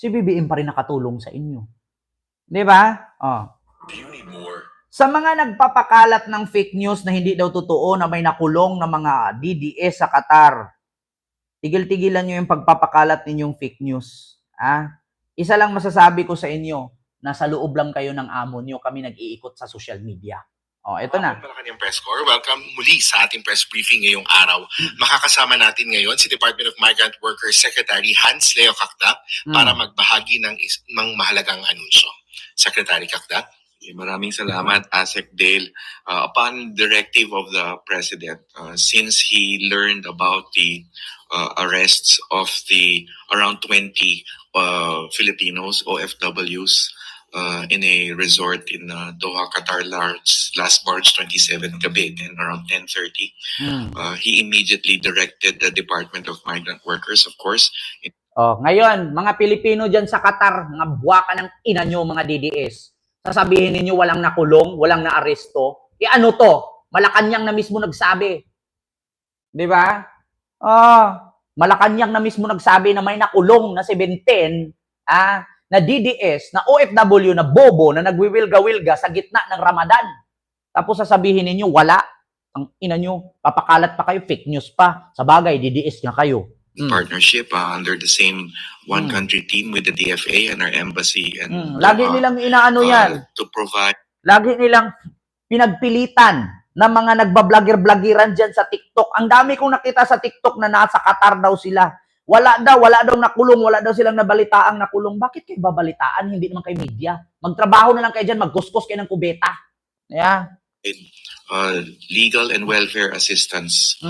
si BBM pa rin nakatulong sa inyo. Di ba? Oh. Sa mga nagpapakalat ng fake news na hindi daw totoo na may nakulong na mga DDS sa Qatar, tigil-tigilan nyo yung pagpapakalat ninyong fake news. Isa lang masasabi ko sa inyo, nasa loob lang kayo ng amo nyo, kami nag-iikot sa social media. Ito na. Malacanang Press Corps. Welcome muli sa ating press briefing ngayong araw. Makakasama natin ngayon si Department of Migrant Workers Secretary Hans Leo Cacda para magbahagi ng mahalagang anunsyo. Secretary Cacda. Maraming salamat, ASEC Dale. Upon directive of the President, since he learned about the arrests of the around 20 Filipinos, OFWs, in a resort in Doha, Qatar last March 27 gabi, and around 10:30, he immediately directed the Department of Migrant Workers, of course. Ngayon, mga Pilipino dyan sa Qatar, mga buwaka ng ina nyo, mga DDS, sasabihin ninyo walang nakulong, walang naaresto. Ano to? Malacanang na mismo nagsabi. Di ba? Malacanang na mismo nagsabi na may nakulong na 17, na DDS, na OFW, na bobo, na nagwiwilga-wilga sa gitna ng Ramadan. Tapos sasabihin ninyo, wala. Ang ina nyo, papakalat pa kayo, fake news pa. Sa bagay, DDS nga kayo. Partnership under the same one country team with the DFA and our embassy, and lagi nilang inaano yan to provide, lagi nilang pinagpilitan ng mga nagbablogger-bloggeran dyan sa TikTok. Ang dami kong nakita sa TikTok na nasa Qatar daw sila. Wala daw nakulong, wala daw silang nabalitaang nakulong. Bakit kayo babalitaan? Hindi naman kayo media. Magtrabaho na lang kayo dyan, magkuskus kayo ng kubeta. Legal and welfare assistance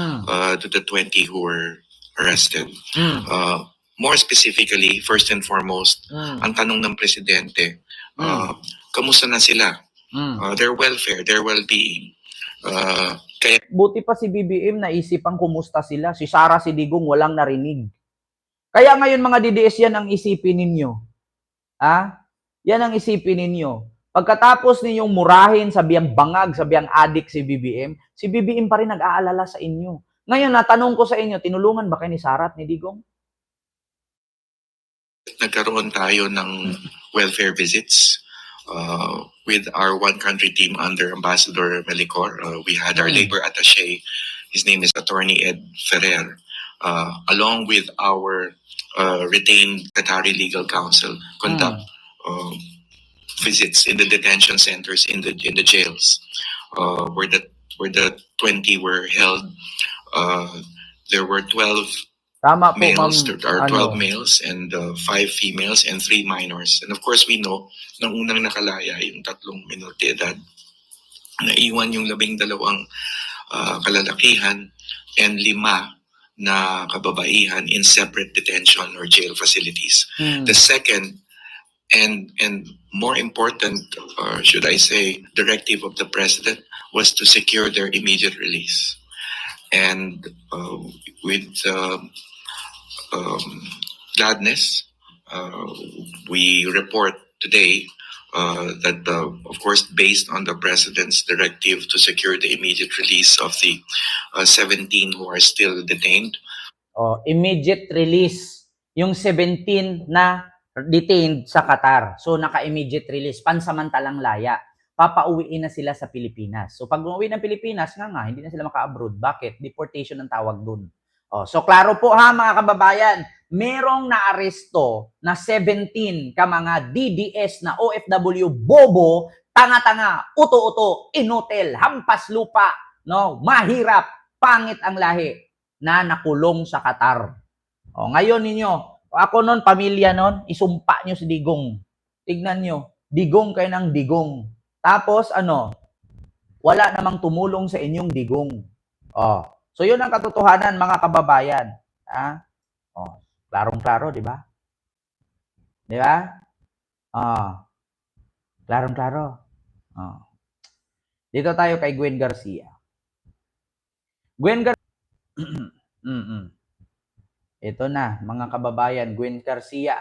to the 20 who were arrested. More specifically, first and foremost, ang tanong ng presidente, kamusta na sila? Their welfare, their well-being. Buti pa si BBM naisipang kumusta sila. Si Sara Sidigong walang narinig. Kaya ngayon mga DDS, yan ang isipin ninyo. Yan ang isipin ninyo. Pagkatapos ninyong murahin, sabihang bangag, sabihang adik si BBM pa rin nag-aalala sa inyo. Ngayon, natanong ko sa inyo, tinulungan ba kayo ni Sara at ni Digong? Nagkaroon tayo ng welfare visits with our one country team under Ambassador Melicor. We had our labor attaché, his name is Attorney Ed Ferrer, along with our retained Qatari legal counsel, conduct visits in the detention centers, in the jails, where the 20 were held. There were 12 males, there are 12 males and 5 females and 3 minors. And of course, we know, nang unang nakalaya yung 3 minor de edad, naiwan yung 12 kalalakihan and 5 na kababaihan in separate detention or jail facilities. The second and more important, should I say, directive of the President was to secure their immediate release. And with gladness, we report today that, of course, based on the President's directive to secure the immediate release of the 17 who are still detained. Immediate release. Yung 17 na detained sa Qatar. So, naka-immediate release. Pansamantalang laya. Papauwiin na sila sa Pilipinas. So, pag umuwi ng Pilipinas, hindi na sila maka-abroad. Bakit? Deportation ang tawag dun. So, klaro po mga kababayan, merong naaresto na 17 ka mga DDS na OFW bobo, tanga-tanga, uto-uto, inutil, hampas lupa, mahirap, pangit ang lahi, na nakulong sa Qatar. Ngayon ninyo, ako nun, pamilya nun, isumpa nyo si Digong. Tignan nyo, Digong kayo ng Digong. Tapos, wala namang tumulong sa inyong Digong. So, yun ang katotohanan, mga kababayan. Klarong-klaro, di ba? Di ba? Klarong-klaro. Dito tayo kay Gwen Garcia. Gwen Garcia. Ito na, mga kababayan, Gwen Garcia.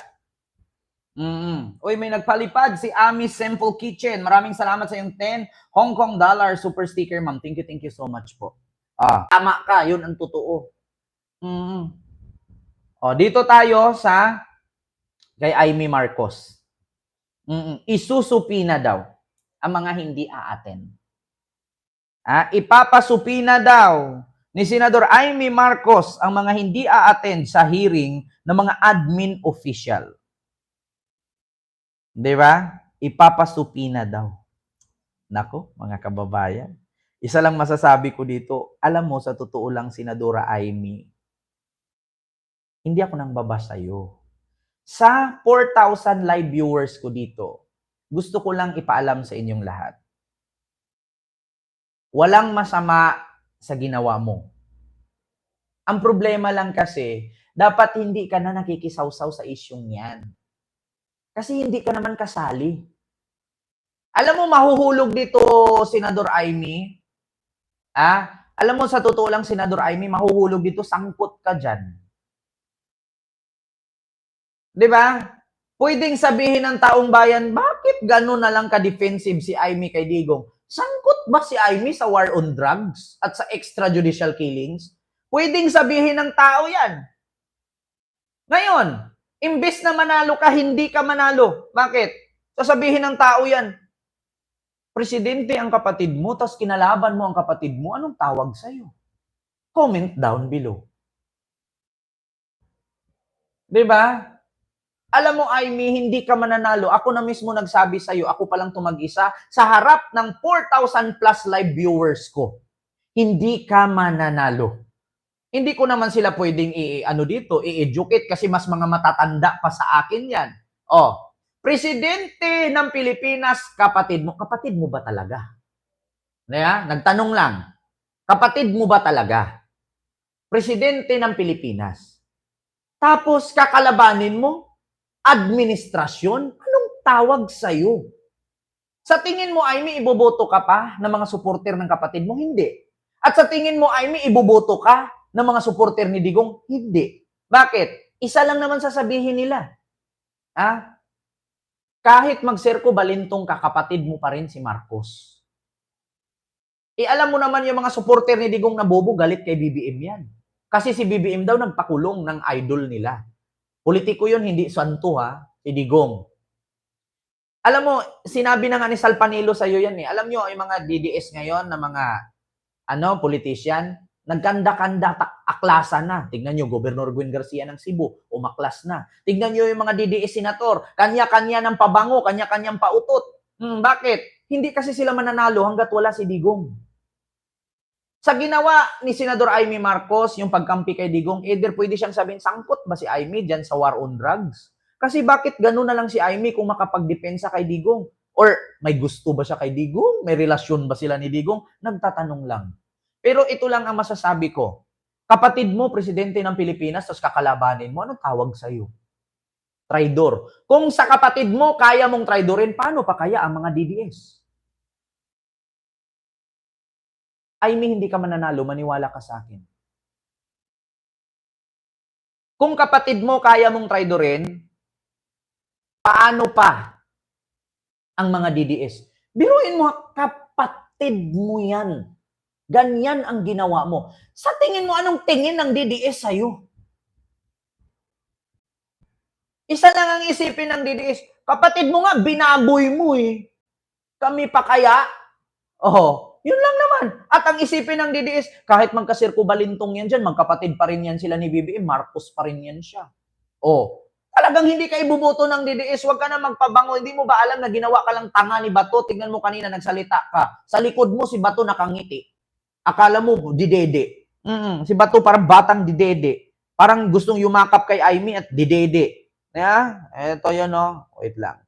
Uy, may nagpalipad si Ami Simple Kitchen. Maraming salamat sa yung 10 Hong Kong dollar super sticker, ma'am. Thank you so much po. Tama ka, yun ang totoo. Dito tayo sa kay Amy Marcos. Isusupina daw ang mga hindi aattend. Ipapasupina daw ni Senador Amy Marcos ang mga hindi aattend sa hearing ng mga admin official. Di ba? Ipapasupina daw. Nako, mga kababayan. Isa lang masasabi ko dito, alam mo, sa totoo lang, Senadora Amy, hindi ako nang baba sa'yo. Sa 4,000 live viewers ko dito, gusto ko lang ipaalam sa inyong lahat. Walang masama sa ginawa mo. Ang problema lang kasi, dapat hindi ka na nakikisawsaw sa isyong yan. Kasi hindi ka naman kasali. Alam mo, mahuhulog dito, Senador Amy. Alam mo, sa totoo lang, Senador Amy, mahuhulog dito, sangkot ka dyan. Di ba? Pwedeng sabihin ng taong bayan, bakit gano'n na lang ka-defensive si Amy kay Digong? Sangkot ba si Amy sa war on drugs at sa extrajudicial killings? Pwedeng sabihin ng tao yan. Ngayon, imbes na manalo ka, hindi ka manalo. Bakit? Sasabihin ng tao yan, presidente ang kapatid mo, tapos kinalaban mo ang kapatid mo, anong tawag sa'yo? Comment down below. Diba? Alam mo, Amy, hindi ka mananalo. Ako na mismo nagsabi sa'yo, ako palang tumag-isa, sa harap ng 4,000 plus live viewers ko, hindi ka mananalo. Hindi ko naman sila pwedeng i-educate kasi mas mga matatanda pa sa akin yan. Presidente ng Pilipinas, kapatid mo ba talaga? Nagtanong lang, kapatid mo ba talaga? Presidente ng Pilipinas. Tapos kakalabanin mo, administrasyon, anong tawag sa'yo? Sa tingin mo, Amy, iboboto ka pa ng mga supporter ng kapatid mo? Hindi. At sa tingin mo, Amy, iboboto ka ng mga supporter ni Digong? Hindi. Bakit? Isa lang naman sasabihin nila. Kahit mag-serko balintong ka, kapatid mo pa rin si Marcos. Alam mo naman yung mga supporter ni Digong na bobo, galit kay BBM yan. Kasi si BBM daw nagpakulong ng idol nila. Politiko yun, hindi santo si Digong. Alam mo, sinabi na nga ni Salpanilo sa'yo yan . Alam nyo, yung mga DDS ngayon na mga politician, nagkanda-kanda, aklasan na. Tignan nyo, Gobernador Gwen Garcia ng Cebu, umaklas na. Tignan nyo yung mga DDS senator, kanya-kanya ng pabango, kanya-kanyang pautot. Bakit? Hindi kasi sila mananalo hanggat wala si Digong. Sa ginawa ni Senador Amy Marcos, yung pagkampi kay Digong, either pwede siyang sabihin, sangkot ba si Amy dyan sa war on drugs? Kasi bakit gano'n na lang si Amy kung makapagdepensa kay Digong? Or may gusto ba siya kay Digong? May relasyon ba sila ni Digong? Nagtatanong lang. Pero ito lang ang masasabi ko. Kapatid mo, presidente ng Pilipinas, tapos kakalabanin mo, anong tawag sa'yo? Traidor. Kung sa kapatid mo, kaya mong traidorin, paano pa kaya ang mga DDS? Amy, hindi ka mananalo, maniwala ka sa akin. Kung kapatid mo kaya mong traidorin, paano pa ang mga DDS? Biruin mo, kapatid mo yan. Ganyan ang ginawa mo. Sa tingin mo, anong tingin ng DDS sa'yo? Isa lang ang isipin ng DDS. Kapatid mo nga, binaboy mo Kami pa kaya? Yun lang naman. At ang isipin ng DDS, kahit magkasirko balintong yan dyan, magkapatid pa rin yan sila ni BBM, Marcos pa rin yan siya. Talagang hindi ka ibuboto ng DDS, huwag ka na magpabango. Hindi mo ba alam na ginawa ka lang tanga ni Bato? Tingnan mo kanina, nagsalita ka. Sa likod mo, si Bato nakangiti. Akala mo, didede. Si Bato parang batang didede. Parang gustong yumakap kay Amy at didede. Ito yun, wait lang.